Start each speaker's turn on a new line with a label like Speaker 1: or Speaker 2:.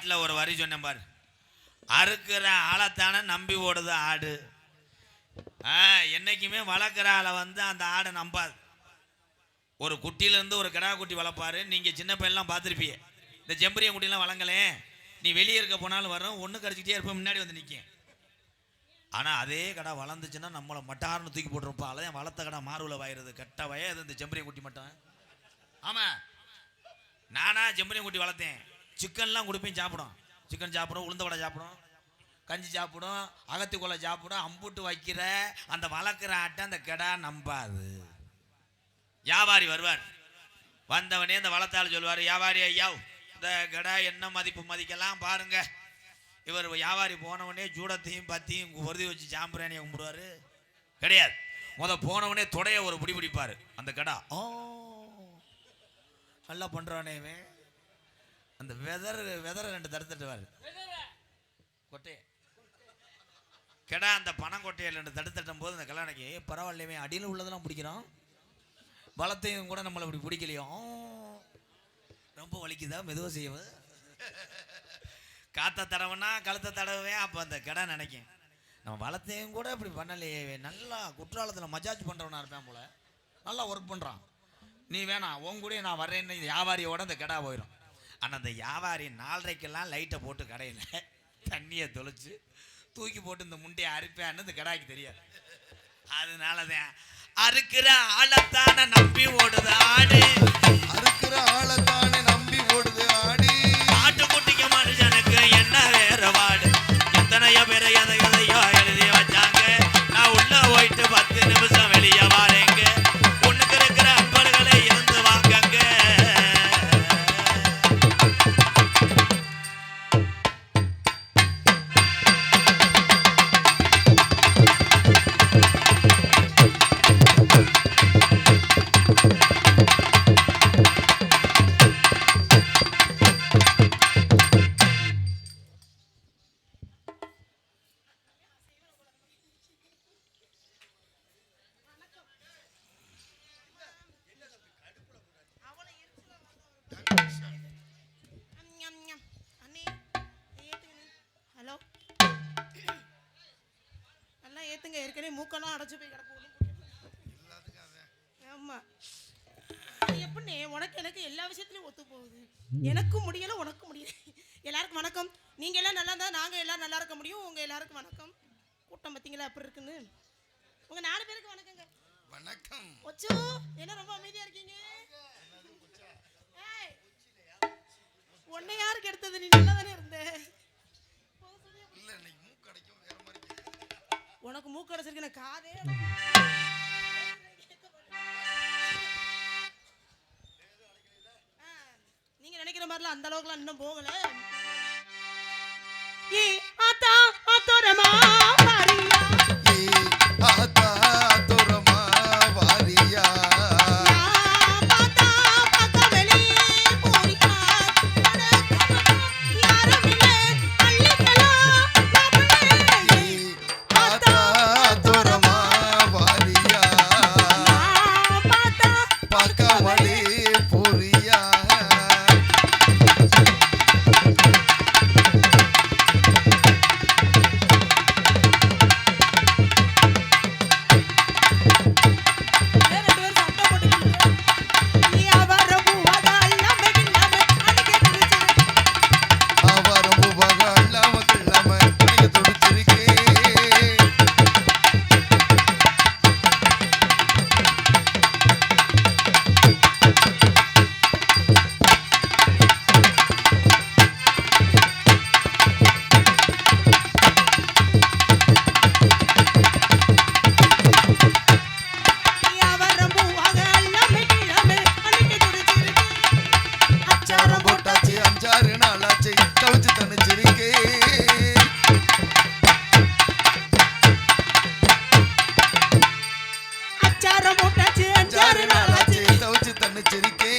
Speaker 1: பாட்டில் ஒரு வரி சொன்னேன் பாரு, அறுக்கிற ஆளைத்தானே நம்பி ஓடுது ஆடு. என்னைக்குமே வளர்க்குற ஆளை வந்து அந்த ஆடை நம்பாது. ஒரு குட்டியிலேருந்து ஒரு கிடா குட்டி வளர்ப்பாரு. நீங்கள் சின்ன பையன்லாம் பார்த்துருப்பீங்க. இந்த ஜெம்பரிய குட்டிலாம் வளங்கலே, நீ வெளியே இருக்க போனாலும் வரும், ஒன்று கடிச்சிக்கிட்டே இருப்பேன், முன்னாடி வந்து நிற்கும். ஆனால் அதே கடை வளர்ந்துச்சுன்னா நம்மளை மட்டார்னு தூக்கி போட்டுருப்பா. அதான் வளர்த்த கடை மாறுவில் வாயிருது. கட்ட வயது இந்த ஜெம்பரிய குட்டி மட்டும். ஆமாம், நானா ஜெம்பரிய குட்டி வளர்த்தேன். சிக்கன்லாம் கொடுப்பேன், சாப்பிடும். சிக்கன் சாப்பிடும், உளுந்த வடை சாப்பிடும், கஞ்சி சாப்பிடும், அகத்திக்குள்ள சாப்பிடும். அம்புட்டு வைக்கிற அந்த வளர்க்குற ஆட்டை அந்த கடை நம்பாது. வியாபாரி வருவார், வந்தவனே அந்த வளர்த்தாள் சொல்லுவார், வியாபாரி ஐயா இந்த கடை என்ன மதிப்பு மதிக்கலாம் பாருங்க. இவர் வியாபாரி போனவனே ஜூடத்தையும் பத்தியும் பொருதி வச்சு சாம்பிராணியை கும்பிடுவார் கிடையாது. போனவனே தொடைய ஒரு பிடி பிடிப்பார். அந்த கடை நல்லா பண்ணுறானே, அந்த வெதரை ரெண்டு தடுத்துட்டுவார். கொட்டையை கெடா அந்த பணங்கொட்டையில் ரெண்டு தடுத்தட்டும் போது அந்த கல்யாணிக்கு பரவாயில்லையே, அடியில் உள்ளதெல்லாம் பிடிக்கிறான், பலத்தையும் கூட நம்மளை இப்படி பிடிக்கலையோ, ரொம்ப வலிக்குதா, மெதுவாக செய்வது, காத்த தடவைனா கழுத்தை தடவைன். அப்போ அந்த கடை நினைக்கும், நம்ம வளத்தையும் கூட இப்படி பண்ணலையே, நல்லா குற்றாலத்தில் மஜாஜ் பண்ணுறவனா இருப்பேன் போல, நல்லா ஒர்க் பண்ணுறான், நீ வேணாம் உன் கூட நான் வர்றேன்னு வியாபாரியோட அந்த கடை போயிடும். ஆனால் அந்த வியாபாரி 4:30க்கெல்லாம் லைட்டை போட்டு கடையில் தண்ணியை தொளிச்சு தூக்கி போட்டு இந்த முண்டையை அறுப்பேன்னு இந்த கடாய்க்கு தெரியாது. அதனால தான் அறுக்கிற ஆளைத்தானே நம்பி ஓடுது ஆடு,
Speaker 2: அறுக்கிற ஆளைத்தானே நம்பி ஓடுது ஆடு.
Speaker 1: ஆட்டுக்குட்டிக்கு மனுஷனுக்கு என்ன வேறுபாடு, எத்தனையோ பேரை எதையோ எழுதி வச்சாங்க. நான் உள்ள போயிட்டு 10 நிமிஷம் வெளியே வாரேங்க, ஒண்ணுக்கு இருக்கிற அன்பர்களை இருந்து வாங்கங்க.
Speaker 3: ஏற்கனவே மூக்கெல்லாம் அடைச்சு போய் கிடக்கும். ஆமா, எப்படி உனக்கு எனக்கு எல்லா விஷயத்துலயும் ஒத்து போகுது. எனக்கும் முடியல, உனக்கும் முடியல. எல்லாருக்கும் வணக்கம். நீங்க எல்லாம் நல்லா இருந்தா நாங்க எல்லாரும் நல்லா இருக்க முடியும். உங்க எல்லாருக்கும் வணக்கம். கூட்டம் பார்த்தீங்களா அப்படி இருக்குன்னு. உங்க 4 பேருக்கு வணக்கங்க.
Speaker 2: வணக்கம்.
Speaker 3: ஒச்சு என்ன ரொம்ப அமைதியா இருக்கீங்க? உன்னை யாருக்கு எடுத்தது? நீ நல்லா தானே இருந்த. உனக்கு மூக்கு அடைச்சிருக்க காதே. நீங்க நினைக்கிற மாதிரிலாம் அந்த அளவுக்குலாம் இன்னும் போகல. ஏ ஆத்தா ஆத்தோரமா வாரியா,
Speaker 2: ஏ ஆத்தா ஆத்தோரமா வாரியா,
Speaker 3: பாத்தா பக்கவெளி போரியா, யாரமில்லை அள்ளிக்கலாம் மாப்பிள்ளை.
Speaker 2: ஆத்தா ஆத்தோரமா வாரியா,
Speaker 3: பாத்தா
Speaker 2: பக்கவெளி போரியா. தன்னிச்சிருக்கே